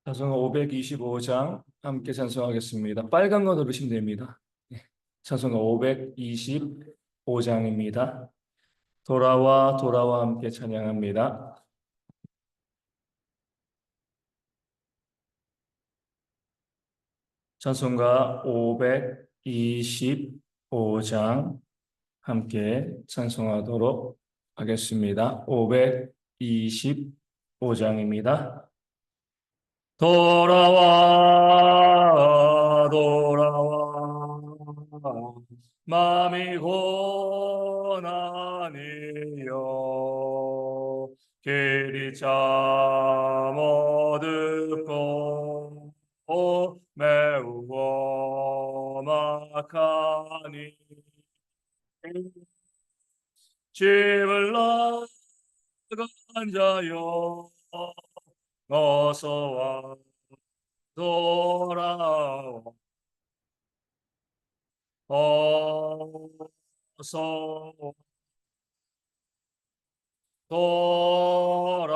찬송가 525장 함께 찬송하겠습니다. 빨간 거 누르시면 됩니다. 찬송가 525장입니다. 돌아와 돌아와 함께 찬양합니다. 찬송가 525장 함께 찬송하도록 하겠습니다. 525장입니다. 돌아와 돌아와 마음이 고난이여 길이 잠 어둡고 매우 험악하니 집을 나간 자여 어서와 돌아와 어서 돌아오라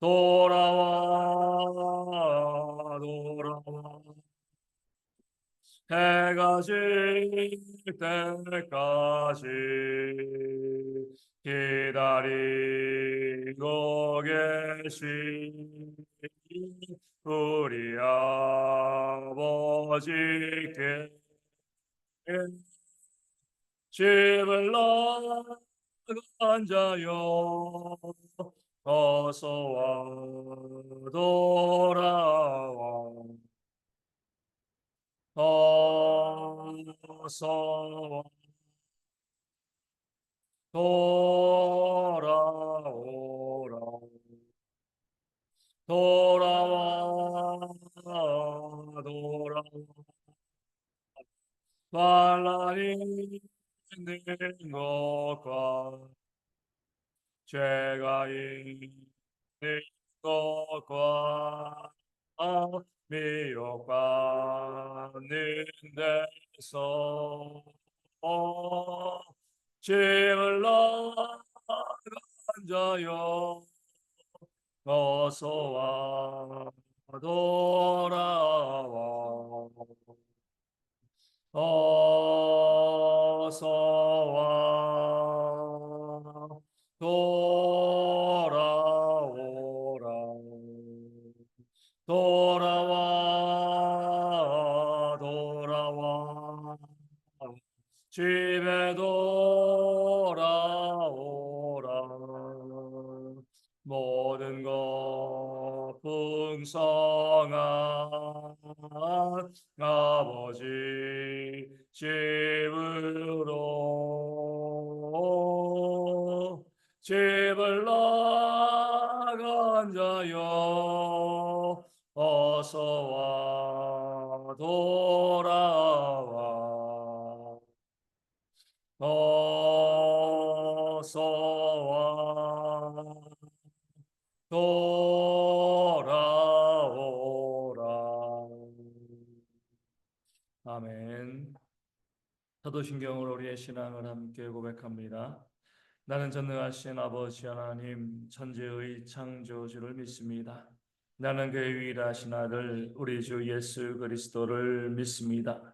돌아와 돌아와 해가 질 때까지 기다리고 계신 우리 아버지께 집을 나간 자여 어서와 돌아와 어서 돌아오라 돌아와 돌아와 반란이 있는 것과 죄가 있는 것과 미혹받는 데서 짐을 나간 자여 어서와 돌아와 어서와 돌아오라 돌아와 돌아와 집에 돌아오라 모든 것 풍성한 아버지 집으로 집을 나간 자여 어서와 돌아와 어서와 돌아오라. 아멘. 사도신경으로 우리의 신앙을 함께 고백합니다. 나는 전능하신 아버지 하나님 천지의 창조주를 믿습니다. 나는 그의 유일하신 아들 우리 주 예수 그리스도를 믿습니다.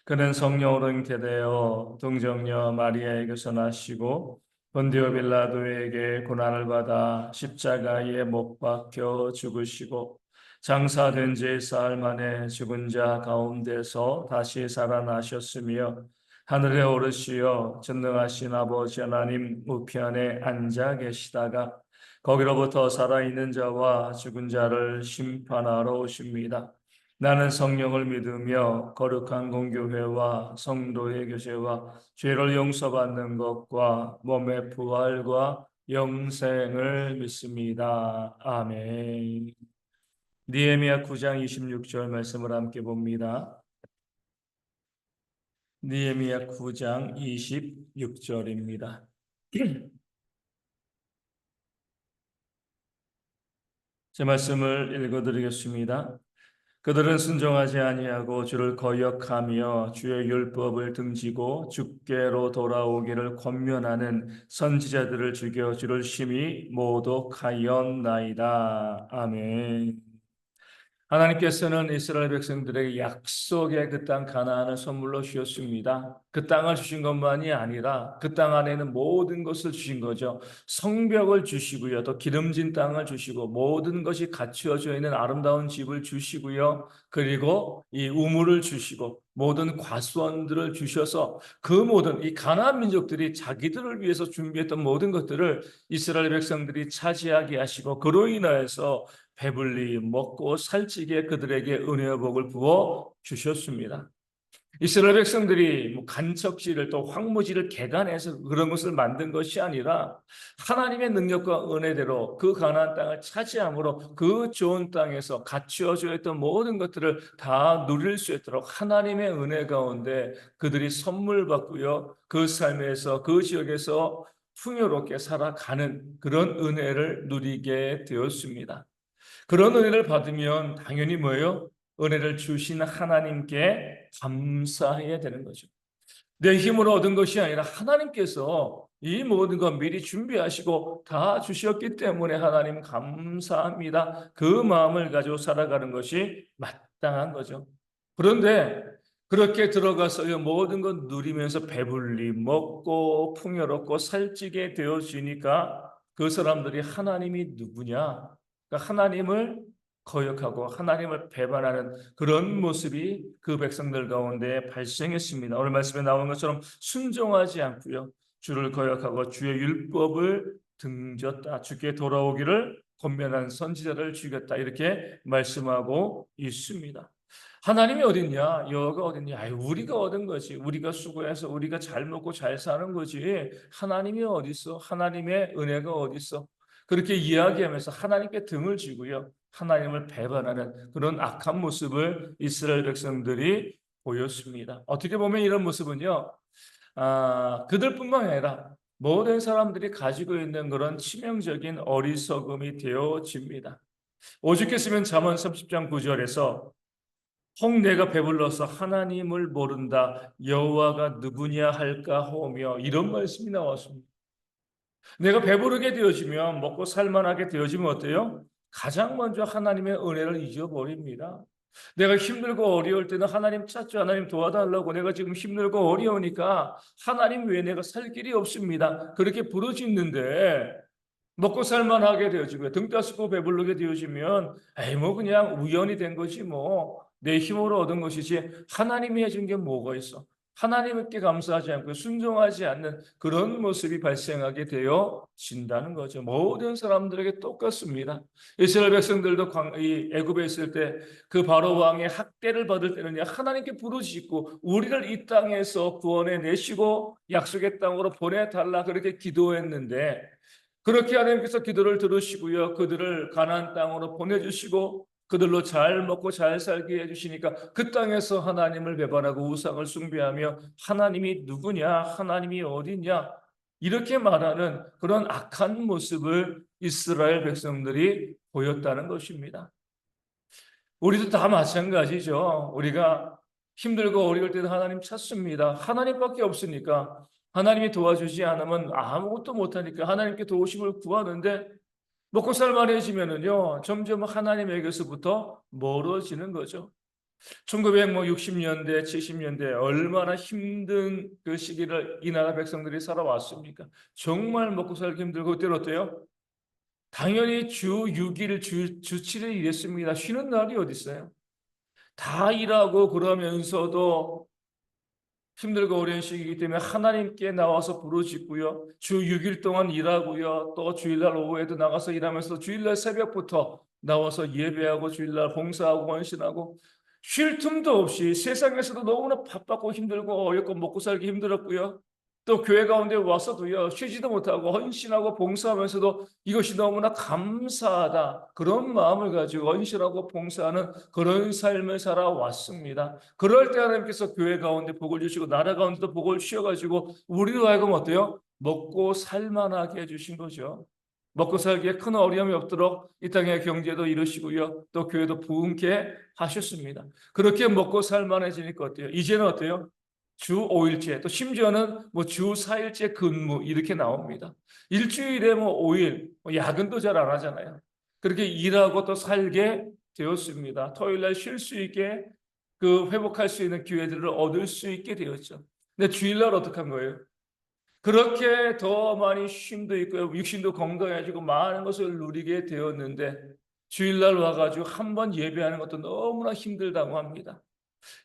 그는 성령으로 잉태되어 동정녀 마리아에게서 나시고 본디오 빌라도에게 고난을 받아 십자가에 못 박혀 죽으시고 장사된 지 사흘 만에 죽은 자 가운데서 다시 살아나셨으며 하늘에 오르시어 전능하신 아버지 하나님 우편에 앉아 계시다가 거기로부터 살아있는 자와 죽은 자를 심판하러 오십니다. 나는 성령을 믿으며 거룩한 공교회와 성도의 교제와 죄를 용서받는 것과 몸의 부활과 영생을 믿습니다. 아멘. 느헤미야 9장 26절 말씀을 함께 봅니다. 느헤미야 9장 26절입니다. 제 말씀을 읽어드리겠습니다. 그들은 순종하지 아니하고 주를 거역하며 주의 율법을 등지고 주께로 돌아오기를 권면하는 선지자들을 죽여 주를 심히 모독하였나이다. 아멘. 하나님께서는 이스라엘 백성들에게 약속의 그 땅 가나안을 선물로 주셨습니다. 그 땅을 주신 것만이 아니라 그 땅 안에는 모든 것을 주신 거죠. 성벽을 주시고요. 또 기름진 땅을 주시고 모든 것이 갖추어져 있는 아름다운 집을 주시고요. 그리고 이 우물을 주시고 모든 과수원들을 주셔서 그 모든 이 가나안 민족들이 자기들을 위해서 준비했던 모든 것들을 이스라엘 백성들이 차지하게 하시고 그로 인하여서 배불리 먹고 살찌게 그들에게 은혜와 복을 부어 주셨습니다. 이스라엘 백성들이 뭐 간척지를 또 황무지를 개간해서 그런 것을 만든 것이 아니라 하나님의 능력과 은혜대로 그 가나안 땅을 차지함으로 그 좋은 땅에서 갖추어져 있던 모든 것들을 다 누릴 수 있도록 하나님의 은혜 가운데 그들이 선물 받고요. 그 삶에서 그 지역에서 풍요롭게 살아가는 그런 은혜를 누리게 되었습니다. 그런 은혜를 받으면 당연히 뭐예요? 은혜를 주신 하나님께 감사해야 되는 거죠. 내 힘으로 얻은 것이 아니라 하나님께서 이 모든 것 미리 준비하시고 다 주셨기 때문에 하나님 감사합니다. 그 마음을 가지고 살아가는 것이 마땅한 거죠. 그런데 그렇게 들어가서 이 모든 것 누리면서 배불리 먹고 풍요롭고 살찌게 되어지니까 그 사람들이 하나님이 누구냐? 그러니까 하나님을 거역하고 하나님을 배반하는 그런 모습이 그 백성들 가운데 발생했습니다. 오늘 말씀에 나온 것처럼 순종하지 않고요. 주를 거역하고 주의 율법을 등졌다. 주께 돌아오기를 권면한 선지자를 죽였다. 이렇게 말씀하고 있습니다. 하나님이 어딨냐? 여호가 어딨냐? 아유, 우리가 얻은 거지. 우리가 수고해서 우리가 잘 먹고 잘 사는 거지. 하나님이 어디 있어? 하나님의 은혜가 어디 있어? 그렇게 이야기하면서 하나님께 등을 쥐고요. 하나님을 배반하는 그런 악한 모습을 이스라엘 백성들이 보였습니다. 어떻게 보면 이런 모습은요, 그들뿐만 아니라 모든 사람들이 가지고 있는 그런 치명적인 어리석음이 되어집니다. 오죽했으면 잠언 30장 9절에서 혹 내가 배불러서 하나님을 모른다 여호와가 누구냐 할까 하며 이런 말씀이 나왔습니다. 내가 배부르게 되어지면 먹고 살만하게 되어지면 어때요? 가장 먼저 하나님의 은혜를 잊어버립니다. 내가 힘들고 어려울 때는 하나님 찾죠. 하나님 도와달라고 내가 지금 힘들고 어려우니까 하나님 외에 내가 살 길이 없습니다. 그렇게 부르짖는데 먹고 살만하게 되어지고요. 등 따스고 배부르게 되어지면 에이 뭐 그냥 우연이 된 거지 뭐 내 힘으로 얻은 것이지 하나님이 해준 게 뭐가 있어. 하나님께 감사하지 않고 순종하지 않는 그런 모습이 발생하게 되어진다는 거죠. 모든 사람들에게 똑같습니다. 이스라엘 백성들도 이 애굽에 있을 때 그 바로 왕의 학대를 받을 때는 하나님께 부르짖고 우리를 이 땅에서 구원해 내시고 약속의 땅으로 보내달라 그렇게 기도했는데 그렇게 하나님께서 기도를 들으시고요. 그들을 가나안 땅으로 보내주시고 그들로 잘 먹고 잘 살게 해주시니까 그 땅에서 하나님을 배반하고 우상을 숭배하며 하나님이 누구냐? 하나님이 어디냐? 이렇게 말하는 그런 악한 모습을 이스라엘 백성들이 보였다는 것입니다. 우리도 다 마찬가지죠. 우리가 힘들고 어려울 때도 하나님 찾습니다. 하나님밖에 없으니까 하나님이 도와주지 않으면 아무것도 못하니까 하나님께 도우심을 구하는데 먹고 살만해지면은요 점점 하나님에게서부터 멀어지는 거죠. 1960년대, 70년대 얼마나 힘든 그 시기를 이 나라 백성들이 살아왔습니까? 정말 먹고 살기 힘들고 그때 어때요? 당연히 주 6일, 주 7일 일했습니다. 쉬는 날이 어디 있어요? 다 일하고 그러면서도 힘들고 어려운 시기이기 때문에 하나님께 나와서 부르짖고요. 주 6일 동안 일하고요. 또 주일날 오후에도 나가서 일하면서 주일날 새벽부터 나와서 예배하고 주일날 봉사하고 헌신하고 쉴 틈도 없이 세상에서도 너무나 바빴고 힘들고 어렵고 먹고 살기 힘들었고요. 또 교회 가운데 와서도요. 쉬지도 못하고 헌신하고 봉사하면서도 이것이 너무나 감사하다. 그런 마음을 가지고 헌신하고 봉사하는 그런 삶을 살아왔습니다. 그럴 때 하나님께서 교회 가운데 복을 주시고 나라 가운데도 복을 주셔가지고 우리로 하여금 어때요? 먹고 살만하게 해주신 거죠. 먹고 살기에 큰 어려움이 없도록 이 땅의 경제도 이루시고요. 또 교회도 부흥케 하셨습니다. 그렇게 먹고 살만해지니까 어때요? 이제는 어때요? 주 5일째, 또 심지어는 뭐 주 4일째 근무 이렇게 나옵니다. 일주일에 뭐 5일, 야근도 잘 안 하잖아요. 그렇게 일하고 또 살게 되었습니다. 토요일 날 쉴 수 있게 회복할 수 있는 기회들을 얻을 수 있게 되었죠. 근데 주일날 어떻게 한 거예요? 그렇게 더 많이 쉼도 있고요. 육신도 건강해지고 많은 것을 누리게 되었는데 주일날 와가지고 한 번 예배하는 것도 너무나 힘들다고 합니다.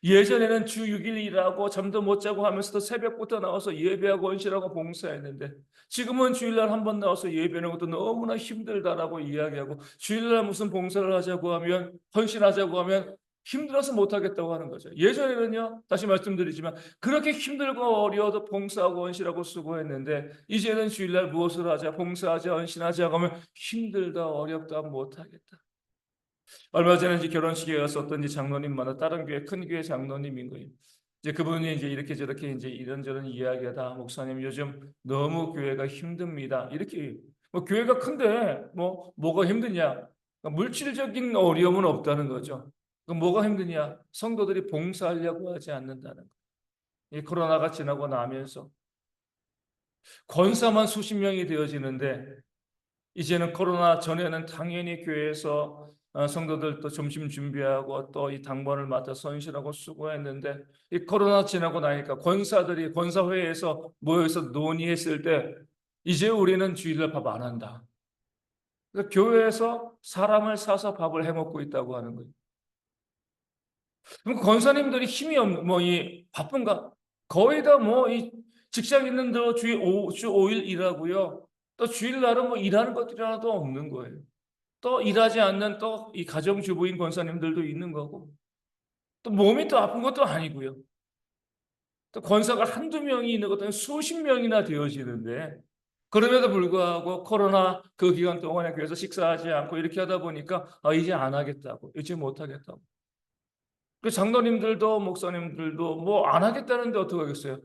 예전에는 주 6일 일하고 잠도 못 자고 하면서도 새벽부터 나와서 예배하고 헌신하고 봉사했는데 지금은 주일날 한 번 나와서 예배하는 것도 너무나 힘들다라고 이야기하고 주일날 무슨 봉사를 하자고 하면 헌신하자고 하면 힘들어서 못하겠다고 하는 거죠. 예전에는요, 다시 말씀드리지만 그렇게 힘들고 어려워도 봉사하고 헌신하고 수고했는데 이제는 주일날 무엇을 하자, 봉사하자, 헌신하자 하면 힘들다, 어렵다, 못하겠다. 얼마 전에 이제 결혼식에 가서 어떤 이제 장로님마다 다른 교회 큰 교회 장로님인 거예요. 이제 그분이 이제 이렇게 저렇게 이제 이런저런 이야기하다 목사님 요즘 너무 교회가 힘듭니다. 이렇게 뭐 교회가 큰데 뭐가 힘드냐? 그러니까 물질적인 어려움은 없다는 거죠. 뭐가 힘드냐? 성도들이 봉사하려고 하지 않는다는 거. 이 코로나가 지나고 나면서 권사만 수십 명이 되어지는데 이제는 코로나 전에는 당연히 교회에서 성도들 또 점심 준비하고 또 이 당번을 맡아 선실하고 수고했는데 이 코로나 지나고 나니까 권사들이 권사회에서 모여서 논의했을 때 이제 우리는 주일날 밥 안 한다. 그러니까 교회에서 사람을 사서 밥을 해 먹고 있다고 하는 거예요. 그럼 권사님들이 힘이 없는 뭐이 바쁜가? 거의 다 뭐 이 직장 있는도 주 5일 일하고요. 또 주일날은 뭐 일하는 것들이 하나도 없는 거예요. 또 일하지 않는 또 이 가정주부인 권사님들도 있는 거고 또 몸이 또 아픈 것도 아니고요. 또 권사가 한두 명이 있는 것도 아니고 수십 명이나 되어지는데 그럼에도 불구하고 코로나 그 기간 동안에 교회에서 식사하지 않고 이렇게 하다 보니까 이제 안 하겠다고 이제 못 하겠다고 그 장로님들도 목사님들도 뭐 안 하겠다는데 어떻게 하겠어요?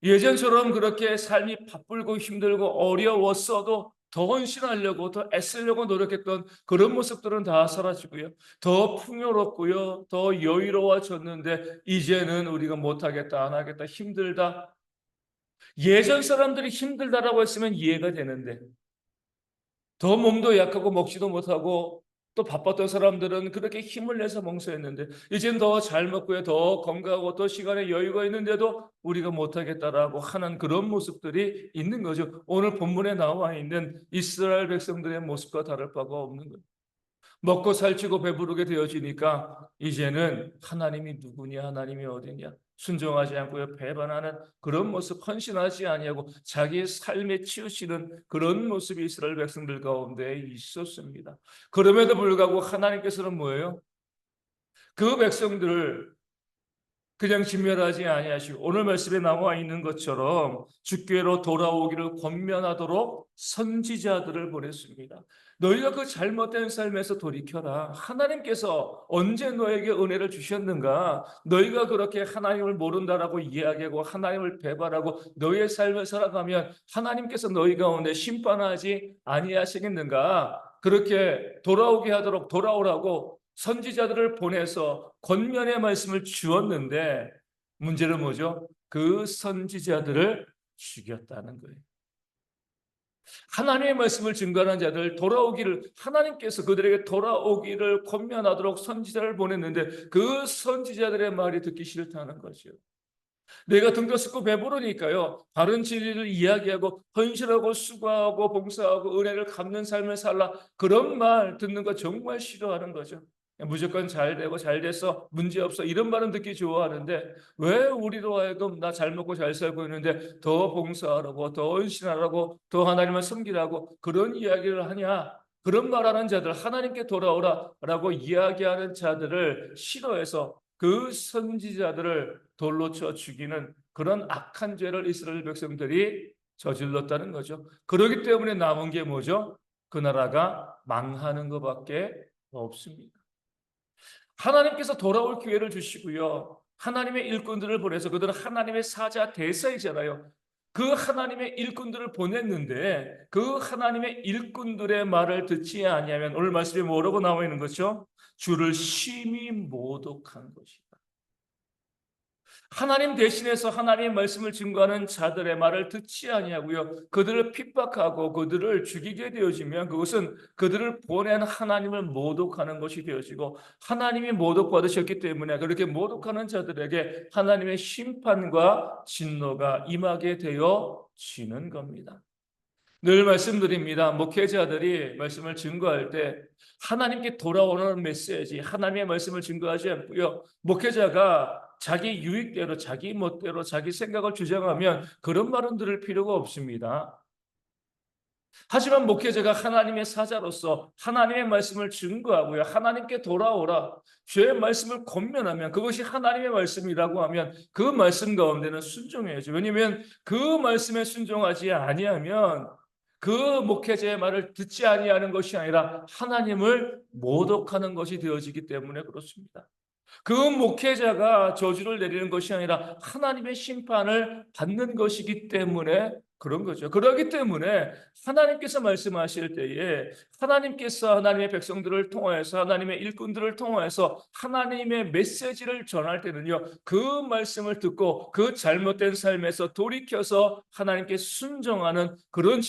예전처럼 그렇게 삶이 바쁘고 힘들고 어려웠어도 더 헌신하려고 더 애쓰려고 노력했던 그런 모습들은 다 사라지고요. 더 풍요롭고요. 더 여유로워졌는데 이제는 우리가 못하겠다, 안 하겠다, 힘들다. 예전 사람들이 힘들다라고 했으면 이해가 되는데 더 몸도 약하고 먹지도 못하고 또 바빴던 사람들은 그렇게 힘을 내서 봉사했는데 이젠 더 잘 먹고요. 더 건강하고 더 시간에 여유가 있는데도 우리가 못하겠다라고 하는 그런 모습들이 있는 거죠. 오늘 본문에 나와 있는 이스라엘 백성들의 모습과 다를 바가 없는 거예요. 먹고 살찌고 배부르게 되어지니까 이제는 하나님이 누구냐 하나님이 어디냐 순종하지 않고 배반하는 그런 모습 헌신하지 아니하고 자기의 삶에 치우치는 그런 모습이 이스라엘 백성들 가운데 있었습니다. 그럼에도 불구하고 하나님께서는 뭐예요? 그 백성들을 그냥 진멸하지 아니하시고 오늘 말씀에 나와 있는 것처럼 주께로 돌아오기를 권면하도록 선지자들을 보냈습니다. 너희가 그 잘못된 삶에서 돌이켜라. 하나님께서 언제 너에게 은혜를 주셨는가? 너희가 그렇게 하나님을 모른다라고 이야기하고 하나님을 배반하고 너희의 삶을 살아가면 하나님께서 너희 가운데 심판하지 아니하시겠는가? 그렇게 돌아오게 하도록 돌아오라고 선지자들을 보내서 권면의 말씀을 주었는데 문제는 뭐죠? 그 선지자들을 죽였다는 거예요. 하나님의 말씀을 증거하는 자들 돌아오기를 하나님께서 그들에게 돌아오기를 권면하도록 선지자를 보냈는데 그 선지자들의 말이 듣기 싫다는 거죠. 내가 등도 습고 배부르니까요. 바른 진리를 이야기하고 헌신하고 수고하고 봉사하고 은혜를 갚는 삶을 살라 그런 말 듣는 거 정말 싫어하는 거죠. 무조건 잘 되고 잘 됐어 문제 없어 이런 말은 듣기 좋아하는데 왜 우리로 하여금 나 잘 먹고 잘 살고 있는데 더 봉사하라고 더 헌신하라고 더 하나님을 섬기라고 그런 이야기를 하냐 그런 말하는 자들 하나님께 돌아오라라고 이야기하는 자들을 싫어해서 그 선지자들을 돌로 쳐 죽이는 그런 악한 죄를 이스라엘 백성들이 저질렀다는 거죠. 그렇기 때문에 남은 게 뭐죠? 그 나라가 망하는 것밖에 없습니다. 하나님께서 돌아올 기회를 주시고요. 하나님의 일꾼들을 보내서 그들은 하나님의 사자 대사이잖아요. 그 하나님의 일꾼들을 보냈는데 그 하나님의 일꾼들의 말을 듣지 아니하면 오늘 말씀에 뭐라고 나와 있는 거죠? 주를 심히 모독한 것이다. 하나님 대신해서 하나님의 말씀을 증거하는 자들의 말을 듣지 아니하고요, 그들을 핍박하고 그들을 죽이게 되어지면 그것은 그들을 보낸 하나님을 모독하는 것이 되어지고, 하나님이 모독받으셨기 때문에 그렇게 모독하는 자들에게 하나님의 심판과 진노가 임하게 되어지는 겁니다. 늘 말씀드립니다. 목회자들이 말씀을 증거할 때 하나님께 돌아오는 메시지, 하나님의 말씀을 증거하지 않고요, 목회자가 자기 유익대로 자기 멋대로 자기 생각을 주장하면 그런 말은 들을 필요가 없습니다. 하지만 목회자가 하나님의 사자로서 하나님의 말씀을 증거하고요, 하나님께 돌아오라, 죄의 말씀을 권면하면, 그것이 하나님의 말씀이라고 하면 그 말씀 가운데는 순종해야죠. 왜냐하면 그 말씀에 순종하지 아니하면 그 목회자의 말을 듣지 아니하는 것이 아니라 하나님을 모독하는 것이 되어지기 때문에 그렇습니다. 그 목회자가 저주를 내리는 것이 아니라 하나님의 심판을 받는 것이기 때문에 그런 거죠. 그렇기 때문에 하나님께서 말씀하실 때에 하나님께서 하나님의 백성들을 통하여서 하나님의 일꾼들을 통하여서 하나님의 메시지를 전할 때는요, 그 말씀을 듣고 그 잘못된 삶에서 돌이켜서 하나님께 순종하는 그런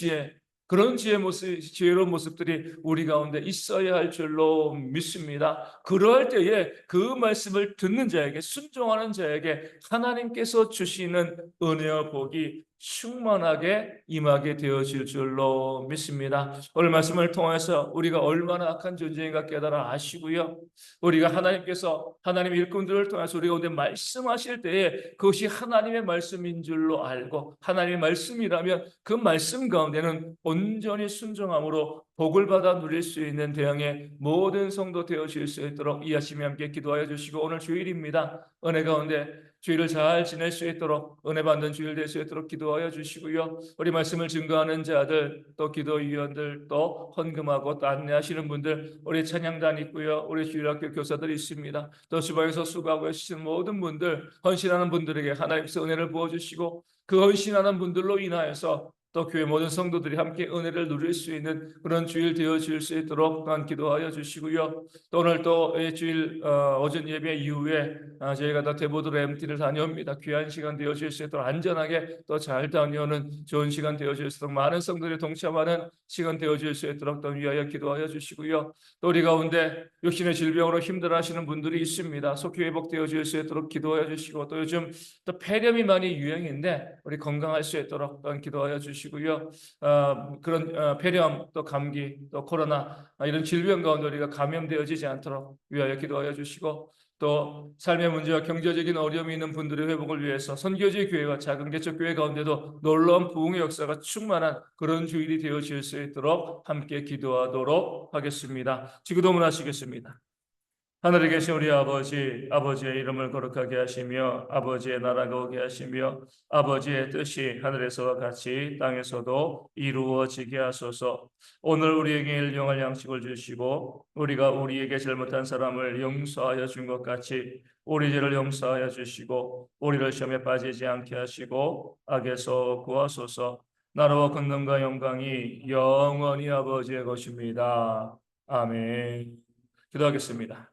지혜로운 모습들이 우리 가운데 있어야 할 줄로 믿습니다. 그럴 때에 그 말씀을 듣는 자에게, 순종하는 자에게 하나님께서 주시는 은혜와 복이 충만하게 임하게 되어질 줄로 믿습니다. 오늘 말씀을 통해서 우리가 얼마나 악한 존재인가 깨달아 아시고요, 우리가 하나님께서 하나님 일꾼들을 통해서 우리 가운데 말씀하실 때에 그것이 하나님의 말씀인 줄로 알고, 하나님의 말씀이라면 그 말씀 가운데는 온전히 순종함으로 복을 받아 누릴 수 있는 대형의 모든 성도 되어질 수 있도록 이 아침에 함께 기도하여 주시고, 오늘 주일입니다. 은혜 가운데 주일을 잘 지낼 수 있도록, 은혜 받는 주일 될 수 있도록 기도하여 주시고요, 우리 말씀을 증거하는 자들, 또 기도위원들, 또 헌금하고 또 안내하시는 분들, 우리 찬양단 있고요, 우리 주일학교 교사들이 있습니다. 또 주방에서 수고하고 계시는 모든 분들, 헌신하는 분들에게 하나님께서 은혜를 부어주시고, 그 헌신하는 분들로 인하여서 또 교회 모든 성도들이 함께 은혜를 누릴 수 있는 그런 주일 되어질 수 있도록 또한 기도하여 주시고요. 또 오늘 또 주일 오전 예배 이후에 저희가 또 대보도로 MT를 다녀옵니다. 귀한 시간 되어질 수 있도록 안전하게 또 잘 다녀오는 좋은 시간 되어질 수 있도록, 많은 성도들이 동참하는 시간 되어질 수 있도록 또 위하여 기도하여 주시고요. 또 우리 가운데 육신의 질병으로 힘들어하시는 분들이 있습니다. 속히 회복되어질 수 있도록 기도하여 주시고, 또 요즘 또 폐렴이 많이 유행인데 우리 건강할 수 있도록 또한 기도하여 주시고요. 그런 폐렴, 또 감기, 또 코로나 이런 질병 가운데 우리가 감염되어지지 않도록 위하여 기도하여 주시고, 또 삶의 문제와 경제적인 어려움이 있는 분들의 회복을 위해서 선교지 교회와 작은 개척 교회 가운데도 놀라운 부흥의 역사가 충만한 그런 주일이 되어질 수 있도록 함께 기도하도록 하겠습니다. 지구도문 하시겠습니다. 하늘에 계신 우리 아버지, 아버지의 이름을 거룩하게 하시며 아버지의 나라가 오게 하시며 아버지의 뜻이 하늘에서와 같이 땅에서도 이루어지게 하소서. 오늘 우리에게 일용할 양식을 주시고 우리가 우리에게 잘못한 사람을 용서하여 준 것 같이 우리 죄를 용서하여 주시고 우리를 시험에 빠지지 않게 하시고 악에서 구하소서. 나라와 권능과 영광이 영원히 아버지의 것입니다. 아멘. 기도하겠습니다.